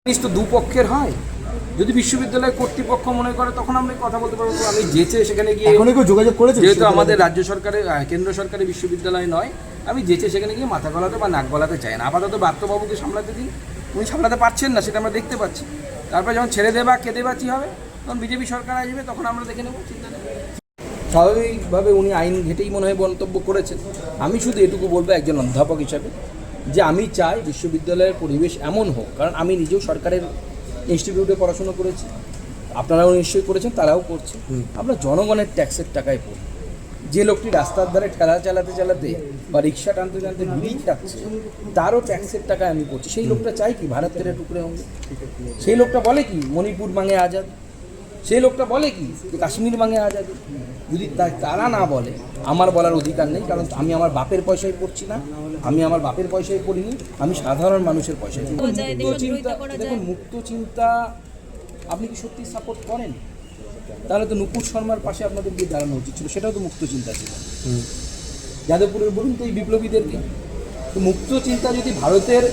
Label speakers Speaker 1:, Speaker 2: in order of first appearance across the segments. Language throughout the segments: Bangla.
Speaker 1: জিনিস তো দুপক্ষের হয়। যদি বিশ্ববিদ্যালয় কর্তৃপক্ষ মনে করে তখন আমরা কথা বলতে পারবো। আমি যেচে সেখানে গিয়ে
Speaker 2: এখনই কেউ যোগাযোগ করেছে?
Speaker 1: যেহেতু আমাদের রাজ্য সরকারের কেন্দ্র সরকারের বিশ্ববিদ্যালয় নয়, আমি যেচে সেখানে গিয়ে মাথা গলাতে বা নাক গলাতে চাই না। আপাতত ব্রাত্যবাবুকে সামলাতে দিন, উনি সামলাতে পারছেন না, সেটা আমরা দেখতে পাচ্ছি। তারপরে যখন ছেড়ে দেবা কেঁদে বাঁচি হবে, তখন বিজেপি সরকার আসবে, তখন আমরা দেখে নেব, চিন্তা নেই। স্বাভাবিকভাবে উনি আইন ঘেটেই মনে হয় মন্তব্য করেছেন। আমি শুধু এটুকু বলবো একজন অধ্যাপক হিসাবে, যে আমি চাই বিশ্ববিদ্যালয়ের পরিবেশ এমন হোক, কারণ আমি নিজেও সরকারের ইনস্টিটিউটে পড়াশোনা করেছি, আপনারাও নিশ্চয়ই করেছেন, তারাও করছে। আমরা জনগণের ট্যাক্সের টাকায় পড়ি। যে লোকটি রাস্তার ধারে ঠেলা চালাতে চালাতে বা রিক্সা টানতে টানতে বিড়ি খাচ্ছে, তারও ট্যাক্সের টাকায় আমি করছি। সেই লোকটা চাই কি ভারত তেরে টুকরে হোক? সেই লোকটা বলে কি মণিপুর মাঙে আজাদ? সেই লোকটা বলে কি কাশ্মীর মাঙে আজাদ? যদি তারা না বলে, আমার বলার অধিকার নেই, কারণ আমি আমার বাপের পয়সায় পড়ছি না, আমি আমার বাপের পয়সায় পড়িনি, আমি সাধারণ মানুষের পয়সায়। দেখুন, মুক্ত চিন্তা আপনি কি সত্যি সাপোর্ট করেন? তাহলে তো নুপুর শর্মার পাশে আপনাদের গিয়ে দাঁড়ানো উচিত ছিল, সেটাও তো মুক্ত চিন্তা ছিল। যাদবপুরের বলুন তো এই বিপ্লবীদেরকে। তো মুক্ত চিন্তা যদি ভারতের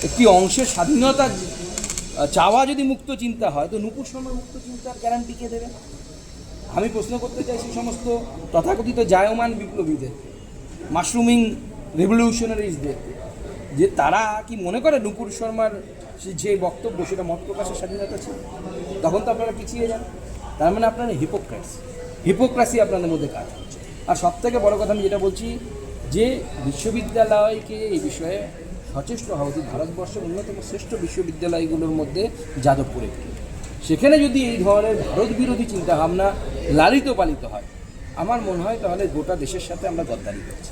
Speaker 1: একটি অংশের স্বাধীনতা চাওয়া যদি মুক্ত চিন্তা হয়, তো নুপুর শর্মার মুক্ত চিন্তার গ্যারান্টি কে দেবে? আমি প্রশ্ন করতে চাই সেই সমস্ত তথাকথিত জায়মান বিপ্লবীদের, মাশরুমিং রেভলিউশনারিজদের, যে তারা কি মনে করে নুপুর শর্মার যে বক্তব্য সেটা মত প্রকাশের স্বাধীনতা ছিল? তখন তো আপনারা পিছিয়ে যান। তার মানে আপনারা হিপোক্রাসি আপনাদের মধ্যে কাজ হচ্ছে। আর সবথেকে বড় কথা আমি যেটা বলছি, যে বিশ্ববিদ্যালয়কে এই বিষয়ে সচেষ্ট হওয়া উচিত। ভারতবর্ষের অন্যতম শ্রেষ্ঠ বিশ্ববিদ্যালয়গুলোর মধ্যে যাদবপুর একটি। সেখানে যদি এই ধরনের ভারত বিরোধী চিন্তাভাবনা লালিত পালিত হয়, আমার মনে হয় তাহলে গোটা দেশের সাথে আমরা গদ্দারি করছি।